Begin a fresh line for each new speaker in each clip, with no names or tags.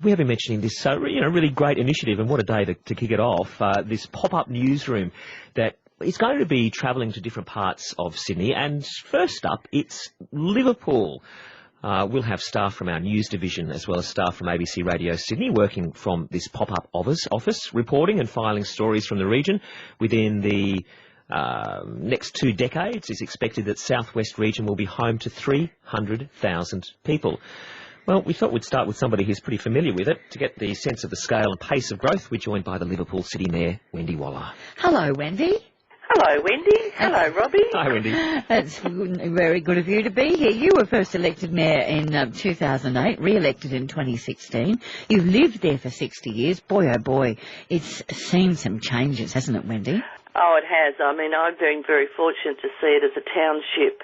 We have been mentioning this, really great initiative, and what a day to kick it off. This pop-up newsroom that is going to be travelling to different parts of Sydney. And first up, it's Liverpool. We'll have staff from our news division as well as staff from ABC Radio Sydney working from this pop-up office, reporting and filing stories from the region. Within the next 2 decades, it's expected that South West region will be home to 300,000 people. Well, we thought we'd start with somebody who's pretty familiar with it. To get the sense of the scale and pace of growth, we're joined by the Liverpool City Mayor, Wendy Waller.
Hello, Wendy.
Hello, Wendy. Hello, Robbie.
Hi, Wendy.
It's very good of you to be here. You were first elected mayor in 2008, re-elected in 2016. You've lived there for 60 years. Boy, oh boy, it's seen some changes, hasn't it, Wendy?
Oh, it has. I mean, I've been very fortunate to see it as a township,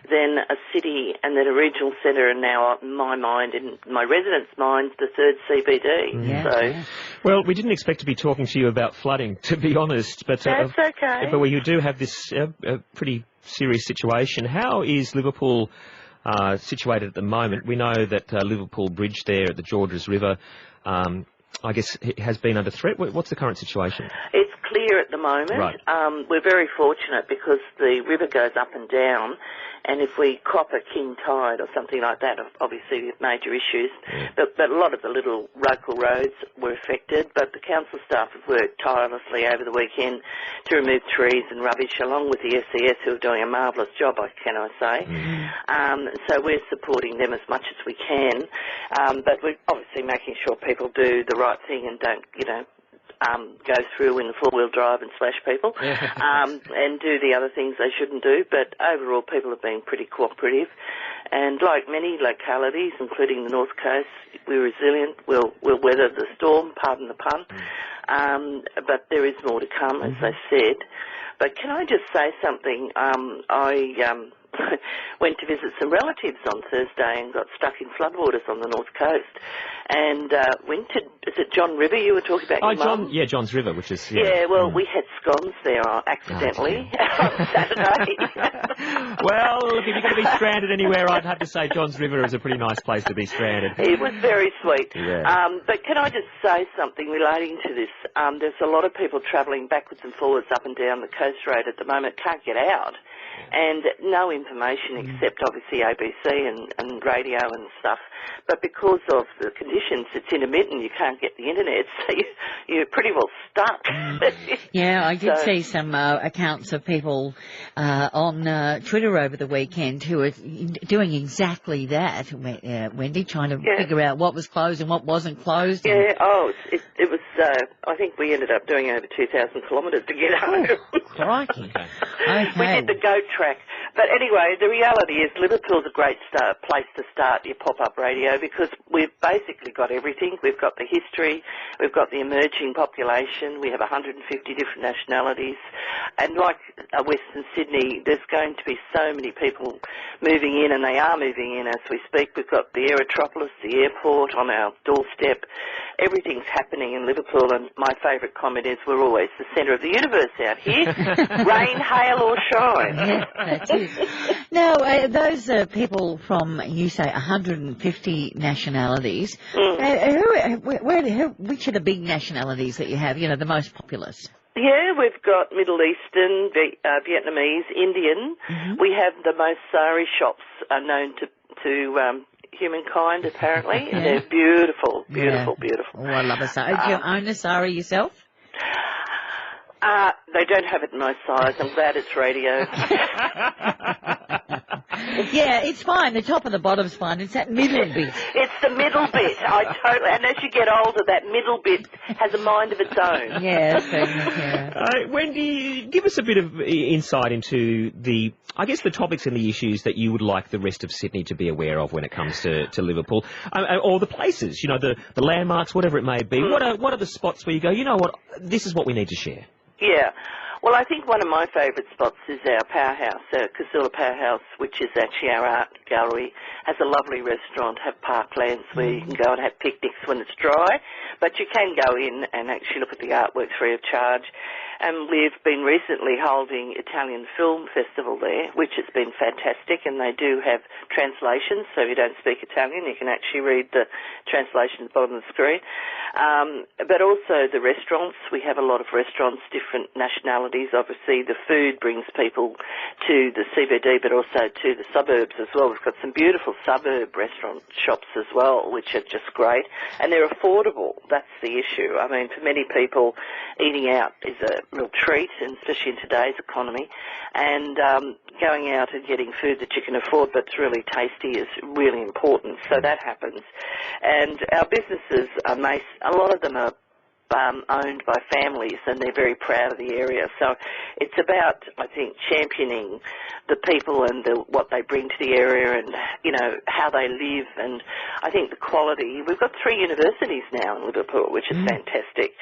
then a city, and then a regional centre, and now, in my mind, in my residents' minds, the third CBD.
Yeah.
Well, we didn't expect to be talking to you about flooding, to be honest. But
that's okay.
But you do have this pretty serious situation. How is Liverpool situated at the moment? We know that Liverpool Bridge there at the Georges River, I guess, it has been under threat. What's the current situation?
It's clear at the moment.
Right.
We're very fortunate because the river goes up and down, and if we cop a king tide or something like that, obviously with major issues, but a lot of the little local roads were affected, but the council staff have worked tirelessly over the weekend to remove trees and rubbish, along with the SES, who are doing a marvellous job, can I say. So we're supporting them as much as we can, but we're obviously making sure people do the right thing and don't, go through in the four-wheel drive and slash people, and do the other things they shouldn't do. But overall, people have been pretty cooperative. And like many localities, including the North Coast, we're resilient. We'll weather the storm, pardon the pun. But there is more to come, as they said. But can I just say something? I went to visit some relatives on Thursday and got stuck in floodwaters on the North Coast. And went to, is it John River you were talking about?
John's River, which is...
Yeah, well, we had scones there accidentally on Saturday.
Well, look, if you're going to be stranded anywhere, I'd have to say John's River is a pretty nice place to be stranded.
It was very sweet.
Yeah.
But can I just say something relating to this? There's a lot of people travelling backwards and forwards up and down the coast road at the moment, can't get out. And no information except obviously ABC and radio and stuff. But because of the conditions, it's intermittent. You can't get the internet, so you're pretty well stuck.
Yeah, I did see some accounts of people on Twitter over the weekend who are doing exactly that, Wendy, trying to figure out what was closed and what wasn't closed.
Yeah, it was, I think we ended up doing over 2,000 kilometres to get home.
Crikey. Okay.
We did the goat track. But anyway, the reality is Liverpool's a great place to start your pop-up radio because we've basically got everything. We've got the history, we've got the emerging population, we have 150 different nationalities. And like Western Sydney, there's going to be so many people moving in, and they are moving in as we speak. We've got the Aerotropolis, the airport on our doorstep. Everything's happening in Liverpool, and my favourite comment is we're always the centre of the universe out here. Rain, hail or shine.
Yeah, that's it. Now, those people from, you say, 150 nationalities, which are the big nationalities that you have, the most populous?
Yeah, we've got Middle Eastern, Vietnamese, Indian. We have the most sari shops known to humankind, apparently. And they're beautiful, beautiful, beautiful.
Oh, I love a sari. Do you own a sari yourself?
They don't have it in my size. I'm glad it's radio.
Yeah, it's fine. The top and the bottom's fine. It's that middle bit.
It's the middle bit. And as you get older, that middle bit has a mind of its own.
Yeah, certainly.
Wendy, give us a bit of insight into the topics and the issues that you would like the rest of Sydney to be aware of when it comes to Liverpool, or the places, the landmarks, whatever it may be. What are the spots where you go, you know what, this is what we need to share?
Yeah. Well, I think one of my favourite spots is our powerhouse, Casula Powerhouse, which is actually our art gallery. Has a lovely restaurant, have parklands where you can go and have picnics when it's dry. But you can go in and actually look at the artwork free of charge. And we've been recently holding Italian Film Festival there, which has been fantastic, and they do have translations, so if you don't speak Italian, you can actually read the translation at the bottom of the screen. But also the restaurants. We have a lot of restaurants, different nationalities. Obviously, the food brings people to the CBD, but also to the suburbs as well. We've got some beautiful suburb restaurant shops as well, which are just great. And they're affordable. That's the issue. I mean, for many people, eating out is a real treat, and especially in today's economy. And going out and getting food that you can afford but's really tasty is really important. So that happens. And our businesses are a lot of them are owned by families, and they're very proud of the area. So it's about, I think, championing the people and what they bring to the area, and, you know, how they live. And I think the quality. We've got 3 universities now in Liverpool, which is fantastic.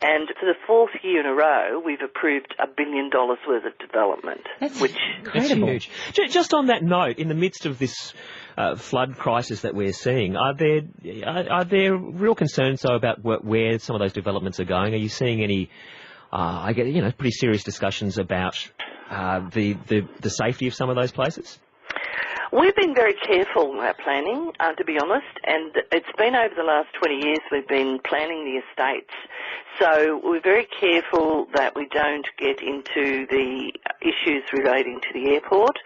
And for the 4th year in a row, we've approved $1 billion worth of development.
That's
incredible. That's huge. Just on that note, in the midst of this flood crisis that we're seeing, are there real concerns though about where some of those developments are going? Are you seeing any, I get, pretty serious discussions about the safety of some of those places?
We've been very careful in our planning, to be honest, and it's been over the last 20 years we've been planning the estates. So we're very careful that we don't get into the issues relating to the airport.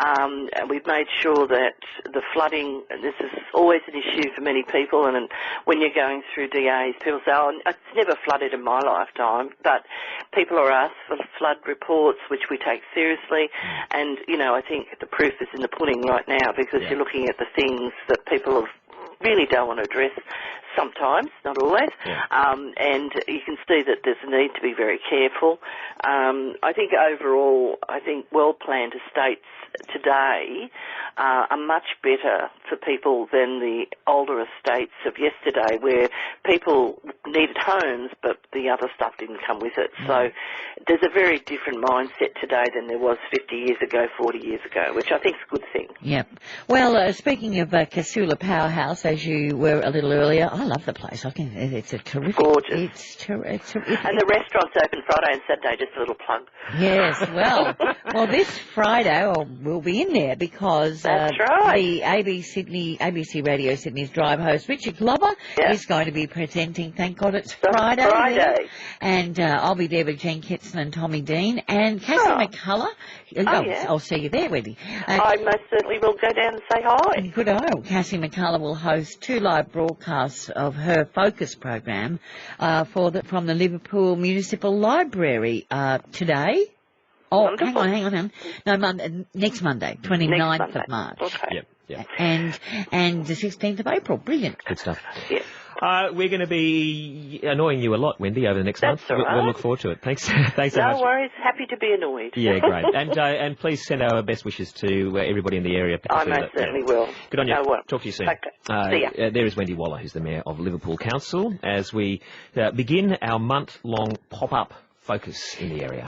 And we've made sure that the flooding, and this is always an issue for many people, and when you're going through DAs, people say, oh, it's never flooded in my lifetime, but people are asked for flood reports, which we take seriously, and, I think the proof is in the pudding right now, because you're looking at the things that people really don't want to address sometimes, not always, and you can see that there's a need to be very careful. I think overall, well-planned estates today are much better for people than the older estates of yesterday, where people needed homes, but the other stuff didn't come with it. So there's a very different mindset today than there was 50 years ago, 40 years ago, which I think is a good thing.
Yep. Well, speaking of Casula Powerhouse, as you were a little earlier, I love the place. It's a terrific.
Gorgeous.
It's terrific.
And the restaurant's open Friday and Saturday, just a little plug.
Yes, well, this Friday we'll be in there because
that's right.
The ABC Radio Sydney's drive host, Richard Glover, is going to be presenting. Thank God it's Friday.
Friday.
And I'll be there with Jen Kitson and Tommy Dean and Cassie McCullough. I'll see you there, Wendy.
I most certainly will go down and say hi.
Good old Cassie McCullough will host 2 live broadcasts of her Focus program from the Liverpool Municipal Library today. Oh,
wonderful.
hang on. No, next Monday, 29th of March.
Okay.
Yep. And the 16th of April. Brilliant.
Good stuff.
Yeah.
We're going to be annoying you a lot, Wendy, over the next month.
All right.
We'll look forward to it. Thanks so much.
No worries. Happy to be annoyed.
Yeah, great. And please send our best wishes to everybody in the area.
I most certainly will.
Good on you.
No,
Talk to you soon.
Okay. See ya.
There is Wendy Waller, who's the Mayor of Liverpool Council, as we begin our month-long pop-up focus in the area.